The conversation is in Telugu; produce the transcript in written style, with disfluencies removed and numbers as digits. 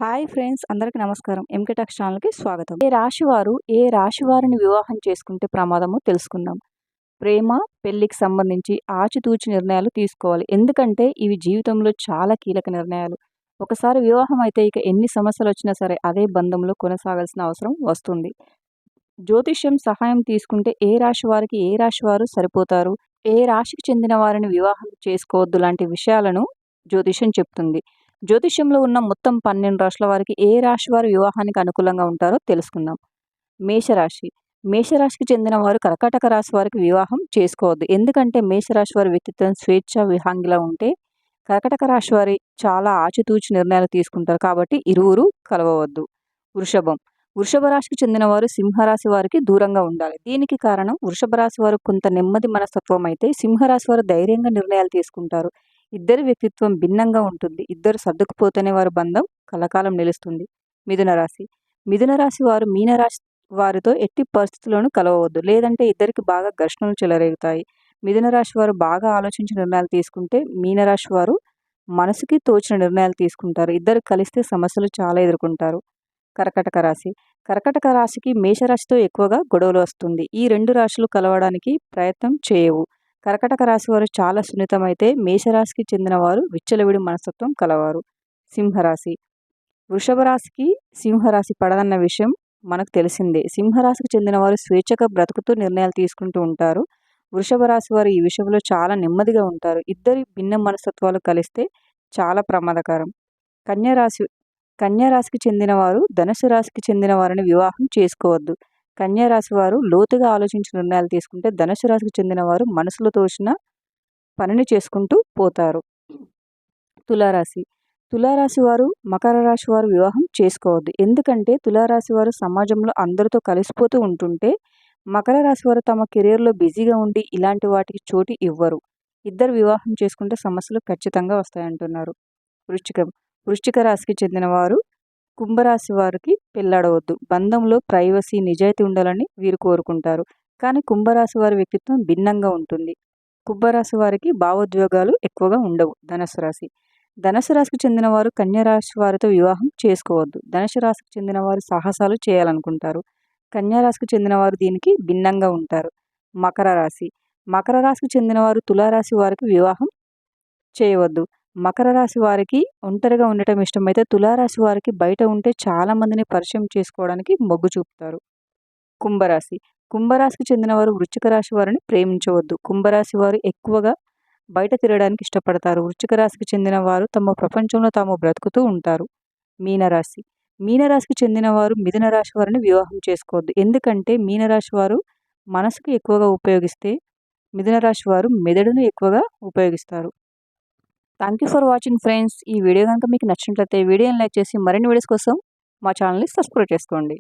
హాయ్ ఫ్రెండ్స్, అందరికీ నమస్కారం. ఎంకే టాక్స్ ఛానల్కి స్వాగతం. ఏ రాశి వారిని వివాహం చేసుకుంటే ప్రమాదమో తెలుసుకుందాం. ప్రేమ, పెళ్లికి సంబంధించి ఆచితూచి నిర్ణయాలు తీసుకోవాలి. ఎందుకంటే ఇవి జీవితంలో చాలా కీలక నిర్ణయాలు. ఒకసారి వివాహం అయితే ఇక ఎన్ని సమస్యలు వచ్చినా సరే అదే బంధంలో కొనసాగాల్సిన అవసరం వస్తుంది. జ్యోతిష్యం సహాయం తీసుకుంటే ఏ రాశి వారికి ఏ రాశి వారు సరిపోతారు, ఏ రాశికి చెందిన వారిని వివాహం చేసుకోవద్దు లాంటి విషయాలను జ్యోతిష్యం చెప్తుంది. జ్యోతిష్యంలో ఉన్న మొత్తం 12 రాశుల వారికి ఏ రాశి వారు వివాహానికి అనుకూలంగా ఉంటారో తెలుసుకుందాం. మేషరాశి. మేషరాశికి చెందిన వారు కర్కాటక రాశి వారికి వివాహం చేసుకోవద్దు. ఎందుకంటే మేషరాశి వారి వ్యక్తిత్వం స్వేచ్ఛ విహాంగిలా ఉంటే కర్కాటక రాశి వారి చాలా ఆచితూచి నిర్ణయాలు తీసుకుంటారు. కాబట్టి ఇరువురు కలవవద్దు. వృషభం. వృషభ రాశికి చెందిన వారు సింహరాశి వారికి దూరంగా ఉండాలి. దీనికి కారణం వృషభ రాశి వారు కొంత నెమ్మది మనస్తత్వం అయితే సింహరాశి వారు ధైర్యంగా నిర్ణయాలు తీసుకుంటారు. ఇద్దరి వ్యక్తిత్వం భిన్నంగా ఉంటుంది. ఇద్దరు సర్దుకుపోతేనే వారి బంధం కలకాలం నిలుస్తుంది. మిథున రాశి. మిథున రాశి వారు మీనరాశి వారితో ఎట్టి పరిస్థితుల్లోనూ కలవవద్దు. లేదంటే ఇద్దరికి బాగా ఘర్షణలు చెలరేగుతాయి. మిథున రాశి వారు బాగా ఆలోచించి నిర్ణయాలు తీసుకుంటే మీనరాశి వారు మనసుకి తోచిన నిర్ణయాలు తీసుకుంటారు. ఇద్దరు కలిస్తే సమస్యలు చాలా ఎదుర్కొంటారు. కర్కటక రాశి. కర్కటక రాశికి మేషరాశితో ఎక్కువగా గొడవలు వస్తుంది. ఈ రెండు రాశులు కలవడానికి ప్రయత్నం చేయవు. కర్కటక రాశి వారు చాలా సున్నితమైతే మేషరాశికి చెందిన వారు విచ్చలవిడి మనస్తత్వం కలవారు. సింహరాశి. వృషభ రాశికి సింహరాశి పడదన్న విషయం మనకు తెలిసిందే. సింహరాశికి చెందిన వారు స్వేచ్ఛగా బ్రతుకుతూ నిర్ణయాలు తీసుకుంటూ ఉంటారు. వృషభ రాశి వారు ఈ విషయంలో చాలా నెమ్మదిగా ఉంటారు. ఇద్దరి భిన్న మనస్తత్వాలు కలిస్తే చాలా ప్రమాదకరం. కన్యరాశి. కన్యారాశికి చెందిన వారు ధనుసు రాశికి చెందిన వారిని వివాహం చేసుకోవద్దు. కన్యారాశి వారు లోతుగా ఆలోచించి నిర్ణయాలు తీసుకుంటే ధనుసు రాశికి చెందిన వారు మనసులో తోచిన పనిని చేసుకుంటూ పోతారు. తులారాశి. తులారాశి వారు మకర రాశి వారు వివాహం చేసుకోవద్దు. ఎందుకంటే తులారాశి వారు సమాజంలో అందరితో కలిసిపోతూ ఉంటుంటే మకర రాశి వారు తమ కెరీర్లో బిజీగా ఉండి ఇలాంటి వాటికి చోటు ఇవ్వరు. ఇద్దరు వివాహం చేసుకుంటే సమస్యలు ఖచ్చితంగా వస్తాయంటున్నారు. వృశ్చికం. వృశ్చిక రాశికి చెందిన వారు కుంభరాశి వారికి పెళ్లాడవద్దు. బంధంలో ప్రైవసీ, నిజాయితీ ఉండాలని వీరు కోరుకుంటారు. కానీ కుంభరాశి వారి వ్యక్తిత్వం భిన్నంగా ఉంటుంది. కుంభరాశి వారికి భావోద్వేగాలు ఎక్కువగా ఉండవు. ధనుసు రాశి. ధనుసు రాశికి చెందిన వారు కన్యారాశి వారితో వివాహం చేసుకోవద్దు. ధనుసు రాశికి చెందిన వారు సాహసాలు చేయాలనుకుంటారు. కన్యారాశికి చెందిన వారు దీనికి భిన్నంగా ఉంటారు. మకర రాశి. మకర రాశికి చెందిన వారు తులారాశి వారికి వివాహం చేయవద్దు. మకర రాశి వారికి ఒంటరిగా ఉండటం ఇష్టమైతే తులారాశి వారికి బయట ఉంటే చాలా మందిని పరిచయం చేసుకోవడానికి మొగ్గు చూపుతారు. కుంభరాశి. కుంభరాశికి చెందిన వారు వృశ్చిక రాశి వారిని ప్రేమించవద్దు. కుంభరాశి వారు ఎక్కువగా బయట తిరగడానికి ఇష్టపడతారు. వృశ్చిక రాశికి చెందిన వారు తమ ప్రపంచంలో తాము బ్రతుకుతూ ఉంటారు. మీనరాశి. మీనరాశికి చెందిన వారు మిథున రాశి వారిని వివాహం చేసుకోవద్దు. ఎందుకంటే మీనరాశి వారు మనసుకు ఎక్కువగా ఉపయోగిస్తే మిథున రాశి వారు మెదడును ఎక్కువగా ఉపయోగిస్తారు. Thank you for watching friends. ఈ వీడియో కనుక మీకు నచ్చినట్లయితే వీడియోని లైక్ చేసి మరిన్ని వీడియోస్ కోసం మా ఛానల్ని సబ్స్క్రైబ్ చేసుకోండి.